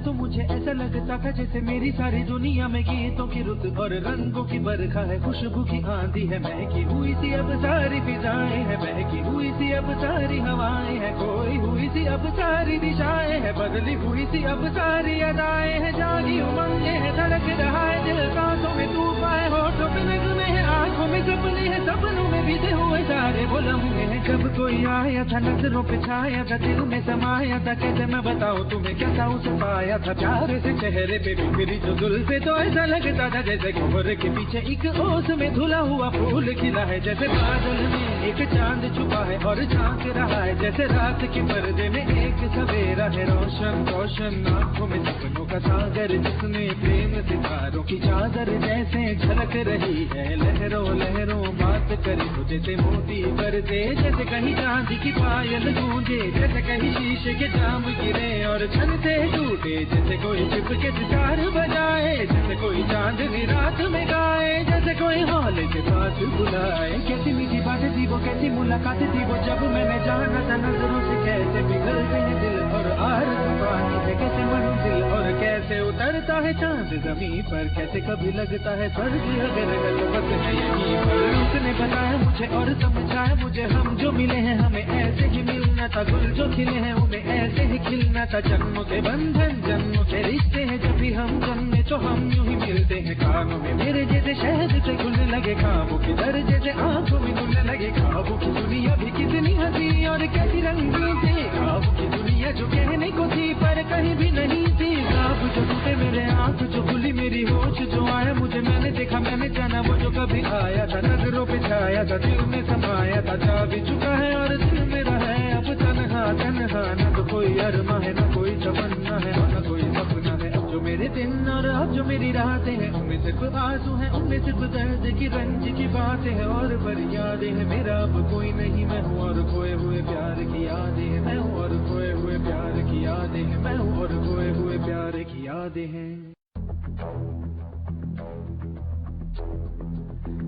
तो मुझे ऐसा लगता था जैसे मेरी सारी दुनिया में गीतों की रुत और रंगों की बरखा है, खुशबू की आंधी है, महकी हुई सी अब सारी फिजाएं है, बहकी हुई सी अब सारी हवाएं है, खोई हुई सी अब सारी दिशाएं है, बदली हुई सी अब सारी अदाएं है, जागी उमंगे है, धड़क रहा है दिल, सांसों में तूफान है, होठों पे नगमे है, आंखों में सपने है, सपनों में बीते हुए सारे वो लम्हे हैं। जब कोई आया था नजरों पे छाया था, दिल में समाया था, कैसे मैं बताऊं तुम्हें क्या था उसे पाया था, प्यार से चेहरे पे बिखरी जो जुल्फे, तो ऐसा लगता था जैसे कोहरे के पीछे एक ओस में धुला हुआ फूल खिला है, जैसे बादल में एक चांद छुपा है और झांक रहा है, जैसे रात के पर्दे में एक सवेरा है, रोशन रोशन आंखों में सपनों का सागर, जिसमें प्रेम सितारों की चादर जैसे झलक रही है, लहरों लहरों बात करे तो जैसे मोती बरसे, जैसे कहीं चांदी की पायल गूंजे, जैसे कहीं शीशे के जाम गिरे और छन से टूटे, जैसे कोई छिप के सितार बजाए, जैसे कोई चांदनी रात में गाए, जैसे कोई हॉल के पास बुलाए। कैसी मीठी बातें थी वो, कैसी मुलाकातें थी वो, जब मैंने जाना था नजरों से कैसे पिघलते हैं दिल और आरज़ू पानी है, कैसे मंजिल और कैसे उतरता है चांद जमीन पर, कैसे कभी लगता है स्वर्ग अगर गलबत है यहीं पर। उसने बताया मुझे और समझाया मुझे, हम जो मिले हैं हमें ऐसे ही मिलना था, गुल जो खिले हैं उन्हें ऐसे ही खिलना था, जन्मों के बंधन जन्मों के रिश्ते हैं, जब भी हम जन्मे तो हम यूं ही मिलते हैं, कानों में मेरे जैसे शहद से खुलने लगे ख्वाबों की दर, जैसे आंखों में खुलने लगे ख्वाबों की दुनिया भी कितनी हंसी और कैसी रंगीन थी, ख्वाबों की दुनिया जो कहने को थी पर कहीं भी नहीं थी, ख्वाब जो टूटे मेरे आंख जो खुली मेरी होश, जो आया मुझे मैंने देखा मैंने जाना, वो जो कभी आया था नजरों पे छाया था, दिल में समाया था, जा भी चुका है और दिल मेरा है अब तन्हा तन्हा, न तो कोई अरमा है न कोई तमन्ना है न कोई सपना है, अब जो मेरे दिन और अब जो मेरी रातें हैं उनमें सिर्फ आंसू हैं, उनमें सिर्फ दर्द की रंज की बातें हैं और फरियादें हैं, मेरा अब कोई नहीं, मैं हूँ और खोए हुए प्यार की यादें हैं, मैं हूँ और खोए हुए प्यार की यादें हैं, मैं हूँ और खोए हुए प्यार की यादें हैं,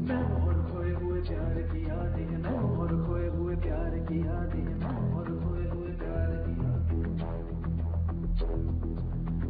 मैं हूँ और खोए हुए प्यार की यादें हैं, मैं हूँ और खोए हुए प्यार की यादें हैं, मैं हूँ और खोए हुए प्यार की यादें।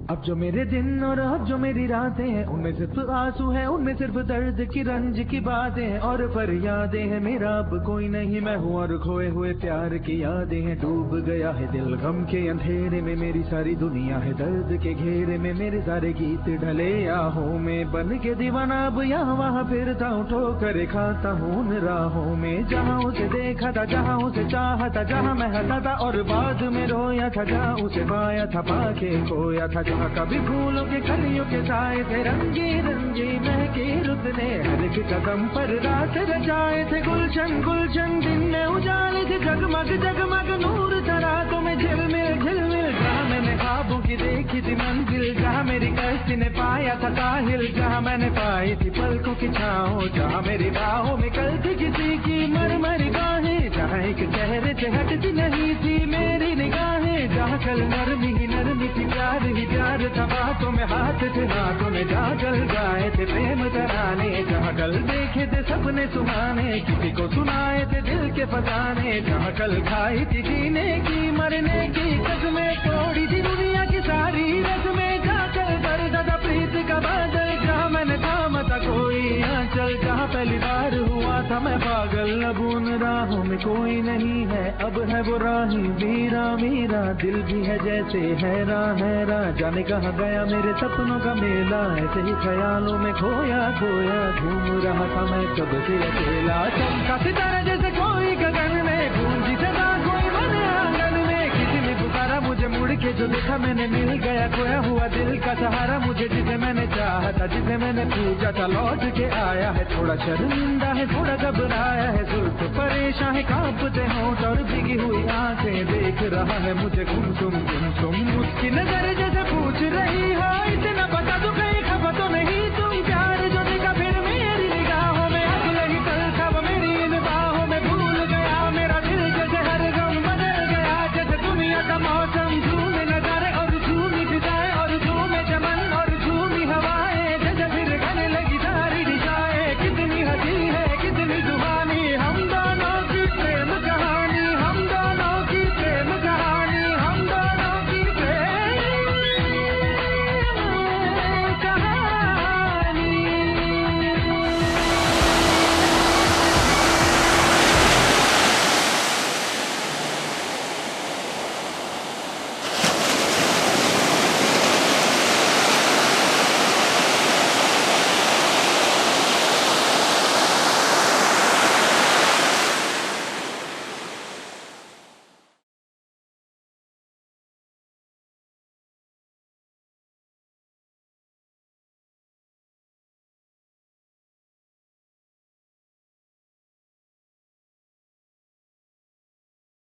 अब जो मेरे दिन और अब जो मेरी रातें हैं उनमें सिर्फ आंसू हैं, उनमें सिर्फ दर्द की रंज की बातें हैं और फरियादें हैं, मेरा अब कोई नहीं, मैं हूँ और खोए हुए प्यार की यादें हैं, डूब गया है दिल गम के अंधेरे में, मेरी सारी दुनिया है दर्द के घेरे में, मेरे सारे गीत ढले आहों में, बन के दीवाना अब यहाँ वहाँ फिरता हूँ, ठोकर खाता हूँ उन राहों में, जहाँ उसे देखा था जहाँ उसे चाहा था, जहाँ मैं हंसा था और बाद में रोया था, जहाँ उसे पाया था पाके खोया था, जहाँ कभी फूलों के कलियों के साए थे, रंगी रंगी महके रुत ने हर एक कदम पर रात रचाए थे, गुलशन गुलशन दिन में उजाले थे, जगमग जगमग नूर था रातों में, झिलमिल झिलमिल, जहाँ मैंने ख्वाबों की देखी थी मंजिल, जहाँ मेरी कश्ती ने पाया था साहिल, जहाँ मैंने पाई थी पलकों की छाँव, जहाँ मेरी बाहों में कल थी किसी की मरमरी बाहें, जहाँ एक चेहरे से हटती नहीं थी मेरी निगाहें, जहाँ कल नरमी ही नरमी थी प्यार ही प्यार था, बातों में हाथ थे हाथों में जहाँ कल गाए थे प्रेम तराने, जहाँ कल देखे थे सपने सुहाने, किसी को सुनाए थे दिल के फसाने, जहाँ कल खाई थी जीने की मरने की कसमें, तोड़ी थी दुनिया की सारी रस्में, जहाँ कल बरसा था प्रीत का बादल, जहाँ मैंने थामा था कोई आंचल, जहाँ पहली बार हुआ था मैं पागल, अब उन राहों में कोई नहीं है, अब है वो राही मीरा मीरा, दिल भी है जैसे हैरा हैरा, जाने कहाँ गया मेरे सपनों का मेला, ऐसे ही ख्यालों में खोया खोया घूम रहा था मैं कब से अकेला, चमका सितारा जैसे कोई गगन में, गूंजी सदा कोई बने आंगन में, किसी ने पुकारा मुझे मुड़ के जो देखा मैंने, मिल गया खोया हुआ दिल का सहारा मुझे, जिसे मैंने चाहा था जिसे मैंने पूजा था, लौट के आया है, थोड़ा शर्मिंदा है थोड़ा घबराया है, जुल्फ परेशान है कांपते होंठ और भीगी हुई आंखें, देख रहा है मुझे गुमसुम गुमसुम, उसकी नजर जैसे पूछ रही हो इतना बता दो कहीं खबर तो नहीं